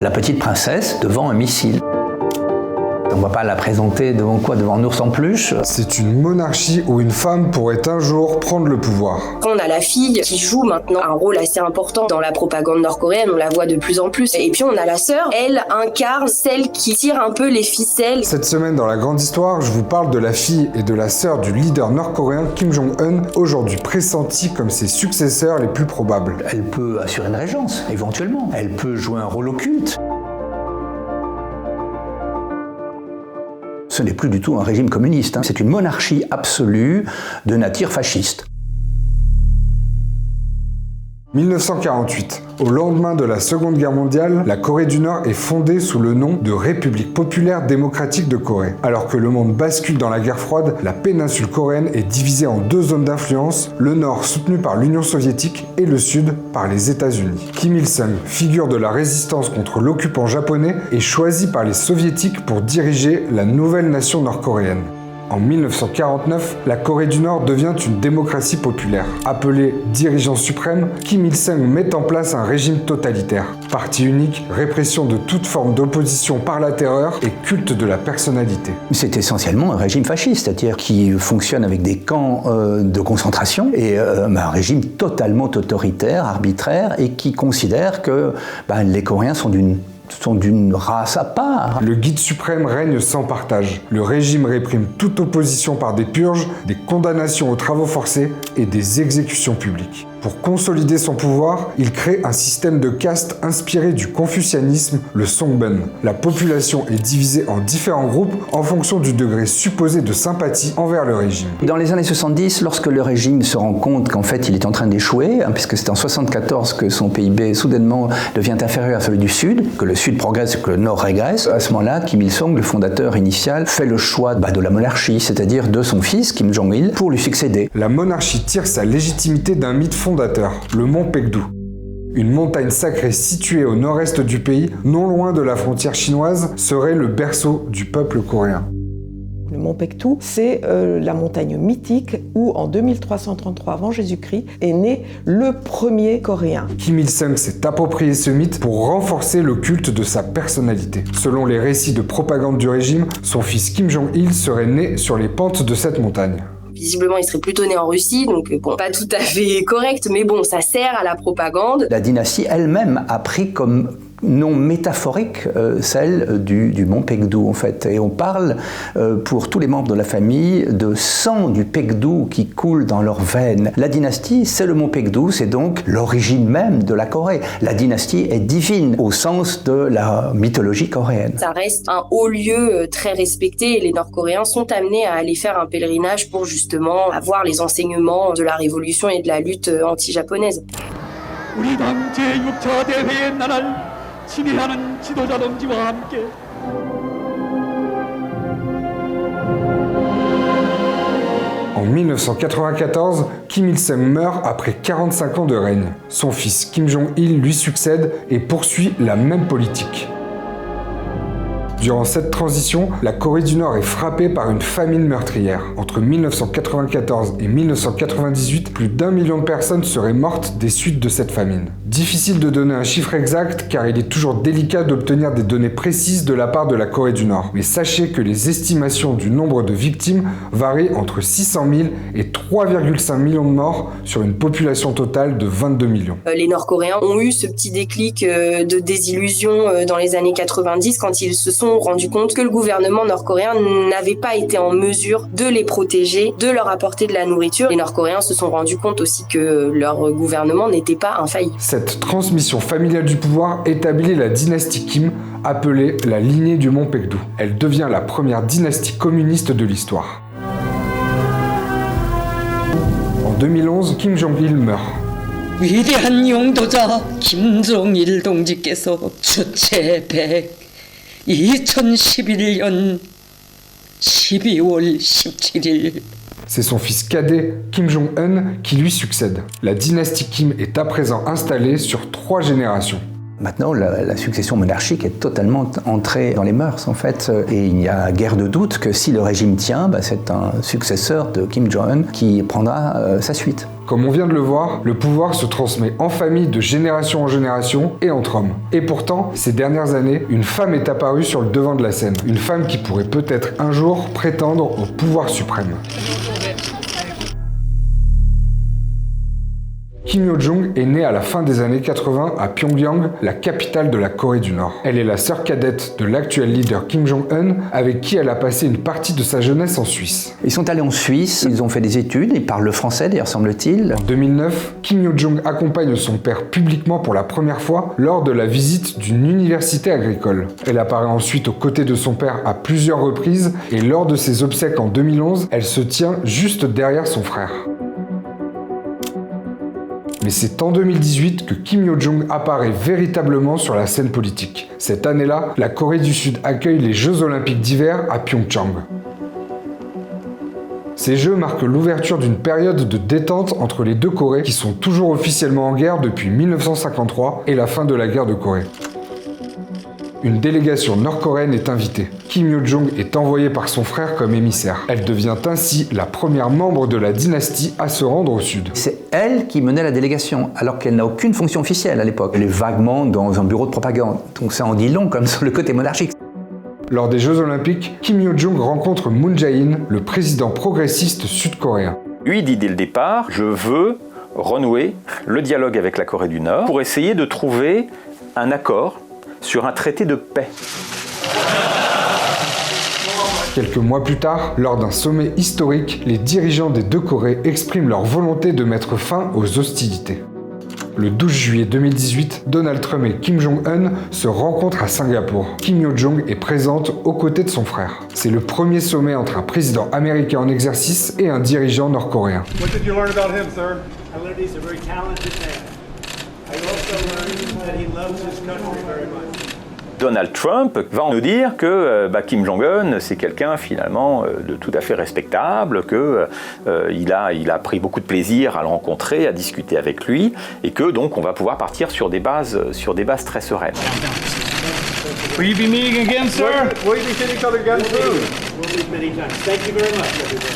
La petite princesse devant un missile. On ne va pas la présenter devant quoi? Devant un ours en peluche. C'est une monarchie où une femme pourrait un jour prendre le pouvoir. On a la fille qui joue maintenant un rôle assez important dans la propagande nord-coréenne, on la voit de plus en plus. Et puis on a la sœur, elle incarne celle qui tire un peu les ficelles. Cette semaine dans la grande histoire, je vous parle de la fille et de la sœur du leader nord-coréen Kim Jong-un, aujourd'hui pressenti comme ses successeurs les plus probables. Elle peut assurer une régence, éventuellement. Elle peut jouer un rôle occulte. Ce n'est plus du tout un régime communiste, c'est une monarchie absolue de nature fasciste. 1948. Au lendemain de la Seconde Guerre mondiale, la Corée du Nord est fondée sous le nom de République populaire démocratique de Corée. Alors que le monde bascule dans la guerre froide, la péninsule coréenne est divisée en deux zones d'influence, le Nord soutenu par l'Union soviétique et le Sud par les États-Unis. Kim Il-sung, figure de la résistance contre l'occupant japonais, est choisi par les soviétiques pour diriger la nouvelle nation nord-coréenne. En 1949, la Corée du Nord devient une démocratie populaire. Appelé dirigeant suprême, Kim Il-sung met en place un régime totalitaire. Parti unique, répression de toute forme d'opposition par la terreur et culte de la personnalité. C'est essentiellement un régime fasciste, c'est-à-dire qui fonctionne avec des camps de concentration et un régime totalement autoritaire, arbitraire et qui considère que les Coréens sont d'une race à part. Le guide suprême règne sans partage. Le régime réprime toute opposition par des purges, des condamnations aux travaux forcés et des exécutions publiques. Pour consolider son pouvoir, il crée un système de caste inspiré du confucianisme, le Songben. La population est divisée en différents groupes en fonction du degré supposé de sympathie envers le régime. Dans les années 70, lorsque le régime se rend compte qu'en fait il est en train d'échouer, puisque c'est en 1974 que son PIB soudainement devient inférieur à celui du Sud, que le Sud progresse et que le Nord régresse, à ce moment-là, Kim Il-sung, le fondateur initial, fait le choix de la monarchie, c'est-à-dire de son fils, Kim Jong-il, pour lui succéder. La monarchie tire sa légitimité d'un mythe fondateur, le mont Paektu. Une montagne sacrée située au nord-est du pays, non loin de la frontière chinoise, serait le berceau du peuple coréen. Le mont Paektu, c'est la montagne mythique où, en 2333 avant Jésus-Christ, est né le premier Coréen. Kim Il-sung s'est approprié ce mythe pour renforcer le culte de sa personnalité. Selon les récits de propagande du régime, son fils Kim Jong-il serait né sur les pentes de cette montagne. Visiblement, il serait plutôt né en Russie, donc pas tout à fait correct, mais bon, ça sert à la propagande. La dynastie elle-même a pris comme nom métaphorique celle du mont Paektu en fait. Et on parle pour tous les membres de la famille de sang du Paektu qui coule dans leurs veines. La dynastie, c'est le mont Paektu, c'est donc l'origine même de la Corée. La dynastie est divine au sens de la mythologie coréenne. Ça reste un haut lieu très respecté et les Nord-Coréens sont amenés à aller faire un pèlerinage pour justement avoir les enseignements de la révolution et de la lutte anti-japonaise. En 1994, Kim Il-sung meurt après 45 ans de règne. Son fils Kim Jong-il lui succède et poursuit la même politique. Durant cette transition, la Corée du Nord est frappée par une famine meurtrière. Entre 1994 et 1998, plus d'1 million de personnes seraient mortes des suites de cette famine. Difficile de donner un chiffre exact car il est toujours délicat d'obtenir des données précises de la part de la Corée du Nord. Mais sachez que les estimations du nombre de victimes varient entre 600 000 et 3,5 millions de morts sur une population totale de 22 millions. Les Nord-Coréens ont eu ce petit déclic de désillusion dans les années 90 quand ils se sont rendu compte que le gouvernement nord-coréen n'avait pas été en mesure de les protéger, de leur apporter de la nourriture. Les Nord-Coréens se sont rendus compte aussi que leur gouvernement n'était pas infaillible. Cette transmission familiale du pouvoir établit la dynastie Kim, appelée la lignée du mont Paektu. Elle devient la première dynastie communiste de l'histoire. En 2011, Kim Jong-il meurt. 위대한 용도자 김정일 동지께서 주체 100 2011년 12월 17일 C'est son fils cadet, Kim Jong-un, qui lui succède. La dynastie Kim est à présent installée sur 3 générations. Maintenant, la succession monarchique est totalement entrée dans les mœurs, en fait, et il n'y a guère de doute que si le régime tient, c'est un successeur de Kim Jong-un qui prendra sa suite. Comme on vient de le voir, le pouvoir se transmet en famille de génération en génération et entre hommes. Et pourtant, ces dernières années, une femme est apparue sur le devant de la scène. Une femme qui pourrait peut-être un jour prétendre au pouvoir suprême. Kim Yo-jong est née à la fin des années 80 à Pyongyang, la capitale de la Corée du Nord. Elle est la sœur cadette de l'actuel leader Kim Jong-un, avec qui elle a passé une partie de sa jeunesse en Suisse. Ils sont allés en Suisse, ils ont fait des études, ils parlent le français d'ailleurs, semble-t-il. En 2009, Kim Yo-jong accompagne son père publiquement pour la première fois lors de la visite d'une université agricole. Elle apparaît ensuite aux côtés de son père à plusieurs reprises et lors de ses obsèques en 2011, elle se tient juste derrière son frère. Mais c'est en 2018 que Kim Yo-jong apparaît véritablement sur la scène politique. Cette année-là, la Corée du Sud accueille les Jeux Olympiques d'hiver à Pyeongchang. Ces Jeux marquent l'ouverture d'une période de détente entre les deux Corées qui sont toujours officiellement en guerre depuis 1953 et la fin de la guerre de Corée. Une délégation nord-coréenne est invitée. Kim Yo-jong est envoyée par son frère comme émissaire. Elle devient ainsi la première membre de la dynastie à se rendre au sud. C'est elle qui menait la délégation, alors qu'elle n'a aucune fonction officielle à l'époque. Elle est vaguement dans un bureau de propagande. Donc ça en dit long comme sur le côté monarchique. Lors des Jeux Olympiques, Kim Yo-jong rencontre Moon Jae-in, le président progressiste sud-coréen. Lui dit dès le départ, je veux renouer le dialogue avec la Corée du Nord pour essayer de trouver un accord sur un traité de paix. Quelques mois plus tard, lors d'un sommet historique, les dirigeants des deux Corées expriment leur volonté de mettre fin aux hostilités. Le 12 juillet 2018, Donald Trump et Kim Jong-un se rencontrent à Singapour. Kim Yo-jong est présente aux côtés de son frère. C'est le premier sommet entre un président américain en exercice et un dirigeant nord-coréen. What did you learn about him, sir? I learned he's a very talented man. I also learned that he loves his country very much. Donald Trump va nous dire que Kim Jong-un, c'est quelqu'un finalement de tout à fait respectable, qu'il a pris beaucoup de plaisir à le rencontrer, à discuter avec lui, et que donc on va pouvoir partir sur des bases très sereines. Will you be meeting again, sir? Will you be seeing each other again soon? We'll meet many times. Thank you very much, everybody.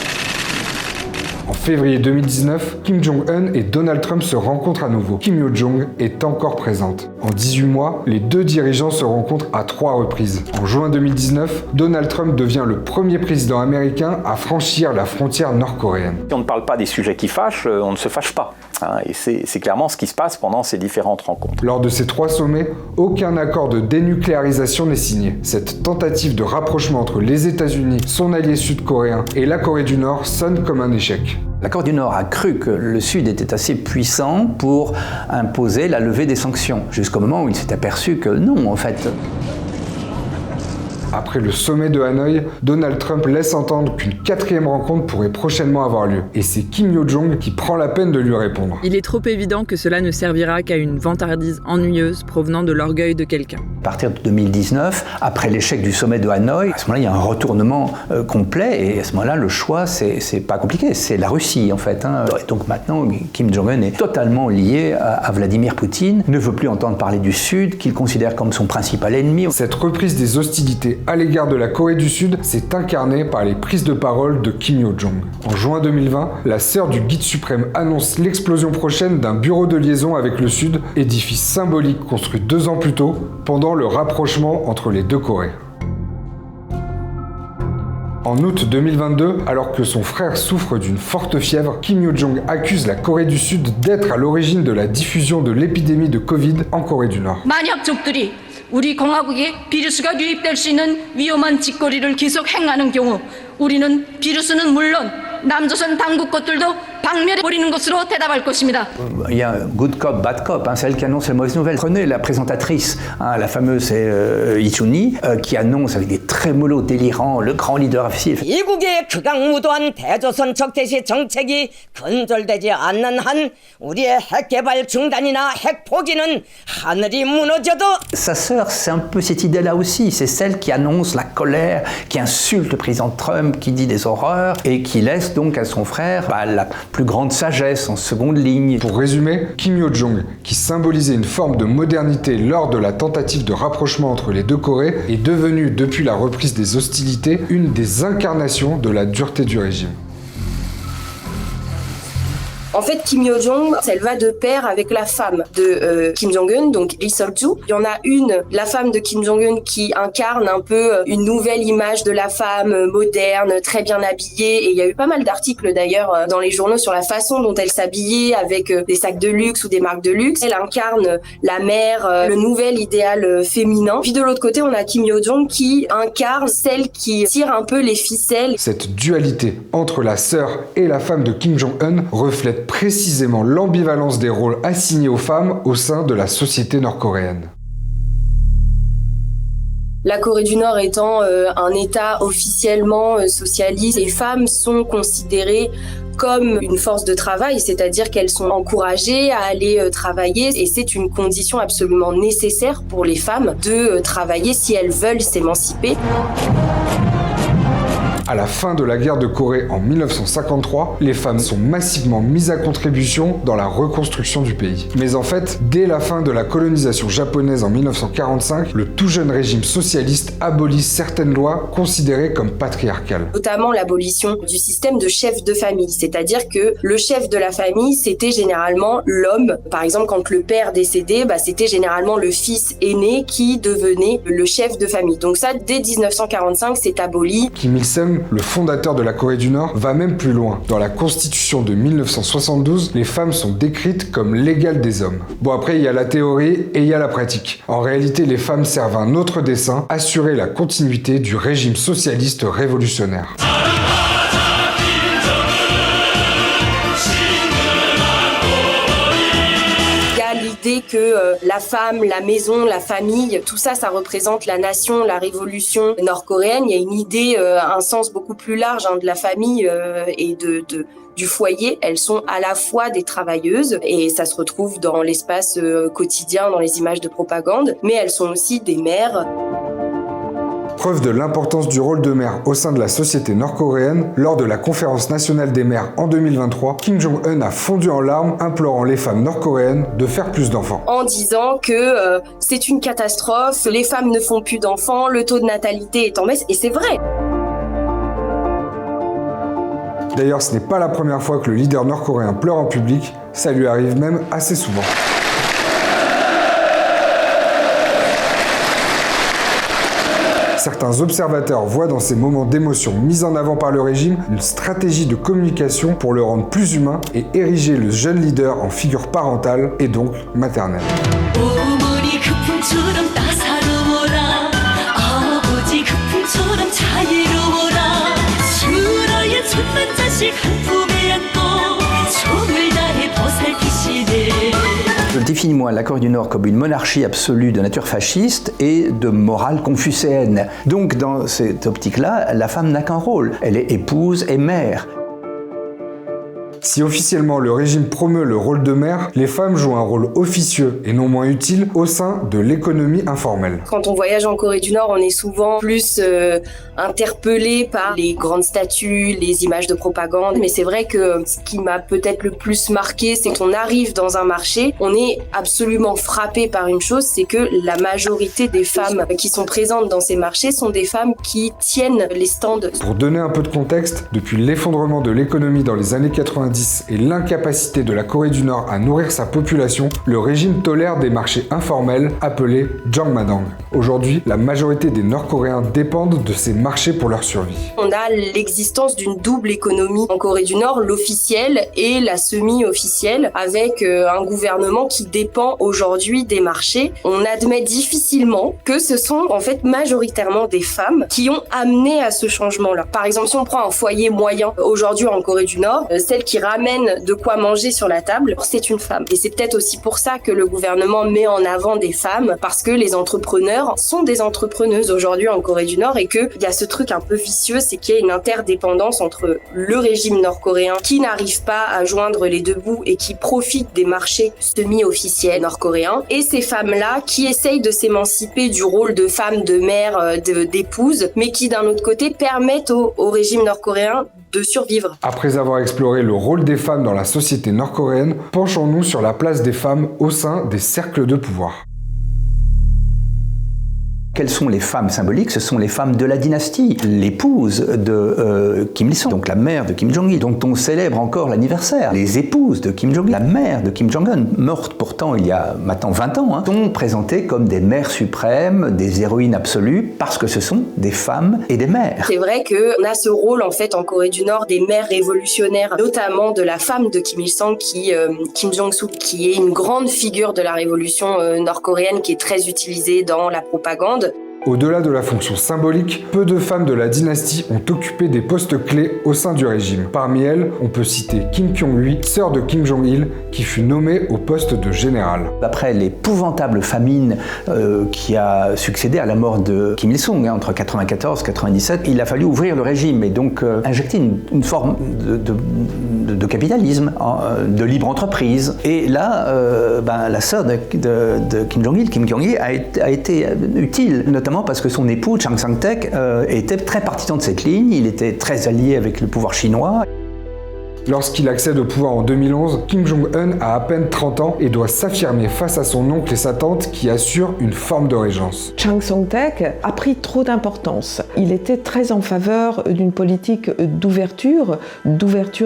En février 2019, Kim Jong-un et Donald Trump se rencontrent à nouveau. Kim Yo-jong est encore présente. En 18 mois, les deux dirigeants se rencontrent à 3 reprises. En juin 2019, Donald Trump devient le premier président américain à franchir la frontière nord-coréenne. Si on ne parle pas des sujets qui fâchent, on ne se fâche pas. Et c'est clairement ce qui se passe pendant ces différentes rencontres. Lors de ces 3 sommets, aucun accord de dénucléarisation n'est signé. Cette tentative de rapprochement entre les États-Unis, son allié sud-coréen et la Corée du Nord sonne comme un échec. La Corée du Nord a cru que le Sud était assez puissant pour imposer la levée des sanctions, jusqu'au moment où il s'est aperçu que non, en fait. Après le sommet de Hanoï, Donald Trump laisse entendre qu'une 4e rencontre pourrait prochainement avoir lieu. Et c'est Kim Yo-jong qui prend la peine de lui répondre. Il est trop évident que cela ne servira qu'à une vantardise ennuyeuse provenant de l'orgueil de quelqu'un. À partir de 2019, après l'échec du sommet de Hanoï, à ce moment-là, il y a un retournement complet. Et à ce moment-là, le choix, c'est pas compliqué, c'est la Russie, en fait. Et donc maintenant, Kim Jong-un est totalement lié à Vladimir Poutine, ne veut plus entendre parler du Sud, qu'il considère comme son principal ennemi. Cette reprise des hostilités à l'égard de la Corée du Sud s'est incarnée par les prises de parole de Kim Yo-jong. En juin 2020, la sœur du guide suprême annonce l'explosion prochaine d'un bureau de liaison avec le Sud, édifice symbolique construit 2 ans plus tôt, pendant le rapprochement entre les deux Corées. En août 2022, alors que son frère souffre d'une forte fièvre, Kim Yo-jong accuse la Corée du Sud d'être à l'origine de la diffusion de l'épidémie de Covid en Corée du Nord. 우리 공화국에 비루스가 유입될 수 있는 위험한 짓거리를 계속 행하는 경우 우리는 비루스는 물론 남조선 당국 것들도 박멸해버리는 것으로 대답할 것입니다. Il y a good cop, bad cop, celle qui annonce les mauvaises nouvelles. Prenez la présentatrice, la fameuse Lee Chun-hee, qui annonce avec des trémolos délirants le grand leader officiel. 미국의 극악무도한 대조선 적대시 정책이 근절되지 않는 한 우리의 핵 개발 중단이나 핵 포기는 하늘이 무너져도. Sa sœur, c'est un peu cette idée-là aussi. C'est celle qui annonce la colère, qui insulte le président Trump, qui dit des horreurs et qui laisse donc à son frère la plus grande sagesse en seconde ligne. Pour résumer, Kim Yo-jong, qui symbolisait une forme de modernité lors de la tentative de rapprochement entre les deux Corées, est devenu, depuis la reprise des hostilités, une des incarnations de la dureté du régime. En fait, Kim Yo-jong, elle va de pair avec la femme de Kim Jong-un, donc Lee Sol-joo. Il y en a une, la femme de Kim Jong-un, qui incarne un peu une nouvelle image de la femme moderne, très bien habillée. Et il y a eu pas mal d'articles d'ailleurs dans les journaux sur la façon dont elle s'habillait, avec des sacs de luxe ou des marques de luxe. Elle incarne la mère, le nouvel idéal féminin. Puis de l'autre côté, on a Kim Yo-jong qui incarne celle qui tire un peu les ficelles. Cette dualité entre la sœur et la femme de Kim Jong-un reflète précisément l'ambivalence des rôles assignés aux femmes au sein de la société nord-coréenne. La Corée du Nord étant un État officiellement socialiste, les femmes sont considérées comme une force de travail, c'est-à-dire qu'elles sont encouragées à aller travailler et c'est une condition absolument nécessaire pour les femmes de travailler si elles veulent s'émanciper. À la fin de la guerre de Corée en 1953, les femmes sont massivement mises à contribution dans la reconstruction du pays. Mais en fait, dès la fin de la colonisation japonaise en 1945, le tout jeune régime socialiste abolit certaines lois considérées comme patriarcales. Notamment l'abolition du système de chef de famille, c'est-à-dire que le chef de la famille, c'était généralement l'homme. Par exemple, quand le père décédait, c'était généralement le fils aîné qui devenait le chef de famille. Donc ça, dès 1945, c'est aboli. Kim Il-sung, le fondateur de la Corée du Nord, va même plus loin. Dans la constitution de 1972, les femmes sont décrites comme l'égale des hommes. Bon, après, il y a la théorie et il y a la pratique. En réalité, les femmes servent un autre dessein, assurer la continuité du régime socialiste révolutionnaire. Que la femme, la maison, la famille, tout ça, ça représente la nation, la révolution nord-coréenne. Il y a une idée, un sens beaucoup plus large de la famille et du foyer. Elles sont à la fois des travailleuses et ça se retrouve dans l'espace quotidien, dans les images de propagande, mais elles sont aussi des mères. Preuve de l'importance du rôle de mère au sein de la société nord-coréenne, lors de la conférence nationale des mères en 2023, Kim Jong-un a fondu en larmes, implorant les femmes nord-coréennes de faire plus d'enfants. En disant que c'est une catastrophe, les femmes ne font plus d'enfants, le taux de natalité est en baisse, et c'est vrai. D'ailleurs, ce n'est pas la première fois que le leader nord-coréen pleure en public, ça lui arrive même assez souvent. Certains observateurs voient dans ces moments d'émotion mis en avant par le régime une stratégie de communication pour le rendre plus humain et ériger le jeune leader en figure parentale et donc maternelle. Je définis moi la Corée du Nord comme une monarchie absolue de nature fasciste et de morale confucéenne. Donc dans cette optique-là, la femme n'a qu'un rôle. Elle est épouse et mère. Si officiellement le régime promeut le rôle de mère, les femmes jouent un rôle officieux et non moins utile au sein de l'économie informelle. Quand on voyage en Corée du Nord, on est souvent plus interpellé par les grandes statues, les images de propagande. Mais c'est vrai que ce qui m'a peut-être le plus marqué, c'est qu'on arrive dans un marché, on est absolument frappé par une chose, c'est que la majorité des femmes qui sont présentes dans ces marchés sont des femmes qui tiennent les stands. Pour donner un peu de contexte, depuis l'effondrement de l'économie dans les années 90, et l'incapacité de la Corée du Nord à nourrir sa population, le régime tolère des marchés informels appelés Jangmadang. Aujourd'hui, la majorité des Nord-Coréens dépendent de ces marchés pour leur survie. On a l'existence d'une double économie en Corée du Nord, l'officielle et la semi-officielle, avec un gouvernement qui dépend aujourd'hui des marchés. On admet difficilement que ce sont en fait majoritairement des femmes qui ont amené à ce changement-là. Par exemple, si on prend un foyer moyen aujourd'hui en Corée du Nord, celle qui ramène de quoi manger sur la table, c'est une femme. Et c'est peut-être aussi pour ça que le gouvernement met en avant des femmes, parce que les entrepreneurs sont des entrepreneuses aujourd'hui en Corée du Nord et qu'il y a ce truc un peu vicieux, c'est qu'il y a une interdépendance entre le régime nord-coréen qui n'arrive pas à joindre les deux bouts et qui profite des marchés semi-officiels nord-coréens et ces femmes-là qui essayent de s'émanciper du rôle de femme, de mère, d'épouse, mais qui d'un autre côté permettent au régime nord-coréen de survivre. Après avoir exploré le rôle des femmes dans la société nord-coréenne, penchons-nous sur la place des femmes au sein des cercles de pouvoir. Quelles sont les femmes symboliques? Ce sont les femmes de la dynastie, l'épouse de Kim Il-sung, donc la mère de Kim Jong-il, dont on célèbre encore l'anniversaire. Les épouses de Kim Jong-il, la mère de Kim Jong-un, morte pourtant il y a maintenant 20 ans, sont présentées comme des mères suprêmes, des héroïnes absolues, parce que ce sont des femmes et des mères. C'est vrai qu'on a ce rôle en fait en Corée du Nord des mères révolutionnaires, notamment de la femme de Kim Il-sung, Kim Jong-suk, qui est une grande figure de la révolution nord-coréenne, qui est très utilisée dans la propagande. Au-delà de la fonction symbolique, peu de femmes de la dynastie ont occupé des postes clés au sein du régime. Parmi elles, on peut citer Kim Kyung-hui, sœur de Kim Jong-il, qui fut nommée au poste de général. Après l'épouvantable famine qui a succédé à la mort de Kim Il-sung, entre 1994 et 1997, il a fallu ouvrir le régime et donc injecter une forme de capitalisme, de libre entreprise. Et là, la sœur de Kim Jong-il, Kim Kyung-hee, a été utile, notamment parce que son époux, Chang Sang-taek, était très partisan de cette ligne, il était très allié avec le pouvoir chinois. Lorsqu'il accède au pouvoir en 2011, Kim Jong-un a à peine 30 ans et doit s'affirmer face à son oncle et sa tante qui assurent une forme de régence. Chang Sang-taek a pris trop d'importance. Il était très en faveur d'une politique d'ouverture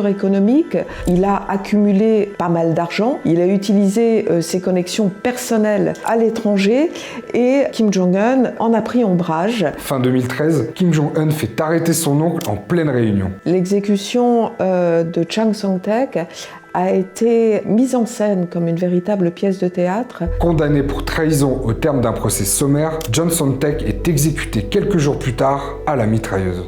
économique. Il a accumulé pas mal d'argent. Il a utilisé ses connexions personnelles à l'étranger et Kim Jong-un en a pris ombrage. Fin 2013, Kim Jong-un fait arrêter son oncle en pleine réunion. L'exécution de Chang Sang-taek a été mise en scène comme une véritable pièce de théâtre. Condamné pour trahison au terme d'un procès sommaire, John Sang-taek est exécuté quelques jours plus tard à la mitrailleuse.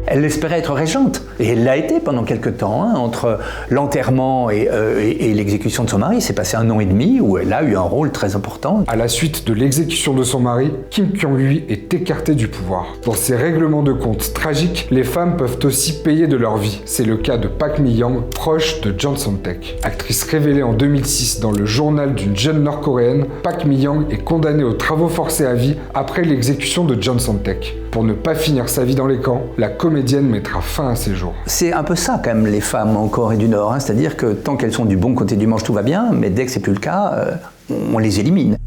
Elle espérait être régente, et elle l'a été pendant quelques temps. Entre l'enterrement et l'exécution de son mari, c'est passé 1 an et demi où elle a eu un rôle très important. À la suite de l'exécution de son mari, Kim Kyung-hui est écarté du pouvoir. Dans ces règlements de compte tragiques, les femmes peuvent aussi payer de leur vie. C'est le cas de Park Mi-young, proche de John Sang-taek. Actrice révélée en 2006 dans le journal d'une jeune nord-coréenne, Park Mi-young est condamnée aux travaux forcés à vie après l'exécution de John Sang-taek. Pour ne pas finir sa vie dans les camps, la comédienne mettra fin à ses jours. C'est un peu ça quand même les femmes en Corée du Nord, c'est-à-dire que tant qu'elles sont du bon côté du manche tout va bien, mais dès que c'est plus le cas, on les élimine.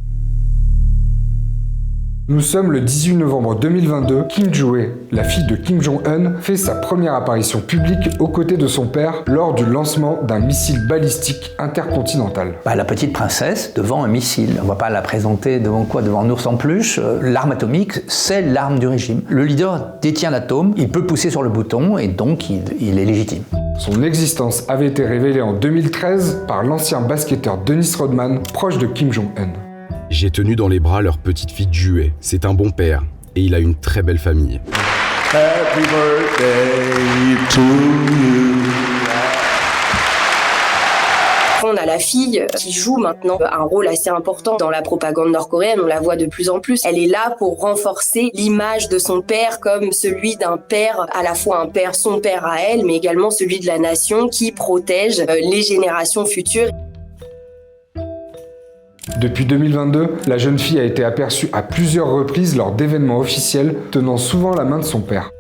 Nous sommes le 18 novembre 2022, Kim Joo-hee, la fille de Kim Jong-un, fait sa première apparition publique aux côtés de son père lors du lancement d'un missile balistique intercontinental. La petite princesse devant un missile. On ne va pas la présenter devant quoi? Devant un ours en peluche. L'arme atomique, c'est l'arme du régime. Le leader détient l'atome, il peut pousser sur le bouton et donc il est légitime. Son existence avait été révélée en 2013 par l'ancien basketteur Dennis Rodman, proche de Kim Jong-un. J'ai tenu dans les bras leur petite fille Joo-hee. C'est un bon père et il a une très belle famille. Happy birthday to you. On a la fille qui joue maintenant un rôle assez important dans la propagande nord-coréenne, on la voit de plus en plus. Elle est là pour renforcer l'image de son père comme celui d'un père, à la fois un père, son père à elle, mais également celui de la nation qui protège les générations futures. Depuis 2022, la jeune fille a été aperçue à plusieurs reprises lors d'événements officiels, tenant souvent la main de son père.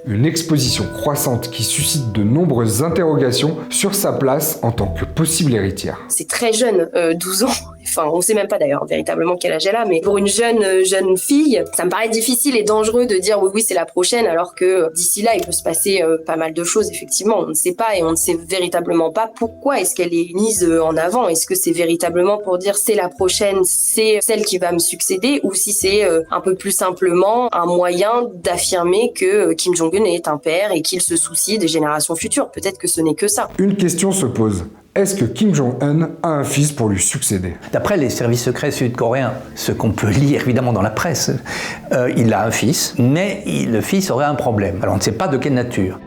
Une exposition croissante qui suscite de nombreuses interrogations sur sa place en tant que possible héritière. C'est très jeune, 12 ans. Enfin, on sait même pas d'ailleurs véritablement quel âge elle a, mais pour une jeune fille, ça me paraît difficile et dangereux de dire oui c'est la prochaine, alors que d'ici là il peut se passer pas mal de choses effectivement. On ne sait pas et on ne sait véritablement pas pourquoi est-ce qu'elle est mise en avant. Est-ce que c'est véritablement pour dire c'est la prochaine, c'est celle qui va me succéder, ou si c'est un peu plus simplement un moyen d'affirmer que Kim Jong-un est un père et qu'il se soucie des générations futures. Peut-être que ce n'est que ça. Une question se pose. Est-ce que Kim Jong-un a un fils pour lui succéder? D'après les services secrets sud-coréens, ce qu'on peut lire évidemment dans la presse, il a un fils, mais le fils aurait un problème. Alors on ne sait pas de quelle nature.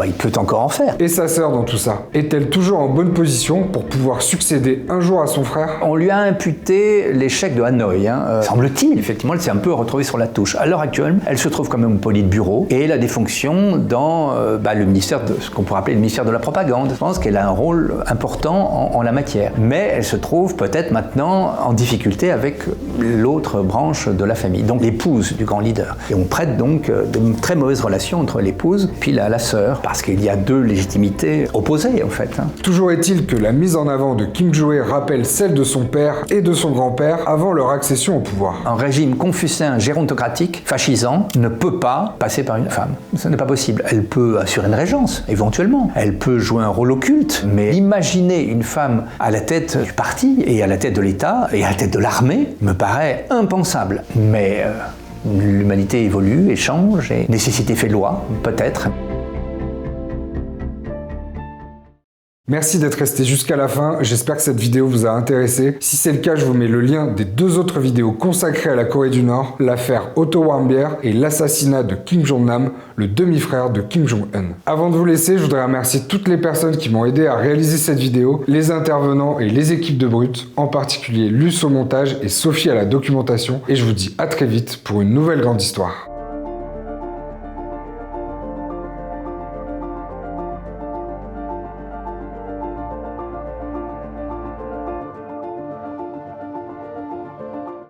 Il peut encore en faire. Et sa sœur dans tout ça? Est-elle toujours en bonne position pour pouvoir succéder un jour à son frère? On lui a imputé l'échec de Hanoï. Semble-t-il, effectivement, elle s'est un peu retrouvée sur la touche. À l'heure actuelle, elle se trouve quand même au politburo et elle a des fonctions dans le ministère de ce qu'on pourrait appeler le ministère de la propagande. Je pense qu'elle a un rôle important en la matière. Mais elle se trouve peut-être maintenant en difficulté avec l'autre branche de la famille, donc l'épouse du grand leader. Et on prête donc de très mauvaises relations entre l'épouse puis la sœur, parce qu'il y a deux légitimités opposées en fait. Toujours est-il que la mise en avant de Kim Jo-e rappelle celle de son père et de son grand-père avant leur accession au pouvoir. Un régime confucéen gérontocratique, fascisant, ne peut pas passer par une femme. Ce n'est pas possible. Elle peut assurer une régence, éventuellement. Elle peut jouer un rôle occulte, mais imaginer une femme à la tête du parti et à la tête de l'État et à la tête de l'armée me paraît impensable. Mais l'humanité évolue et change et nécessité fait loi, peut-être. Merci d'être resté jusqu'à la fin, j'espère que cette vidéo vous a intéressé. Si c'est le cas, je vous mets le lien des 2 autres vidéos consacrées à la Corée du Nord, l'affaire Otto Warmbier et l'assassinat de Kim Jong-nam, le demi-frère de Kim Jong-un. Avant de vous laisser, je voudrais remercier toutes les personnes qui m'ont aidé à réaliser cette vidéo, les intervenants et les équipes de Brut, en particulier Luce au montage et Sophie à la documentation, et je vous dis à très vite pour une nouvelle grande histoire.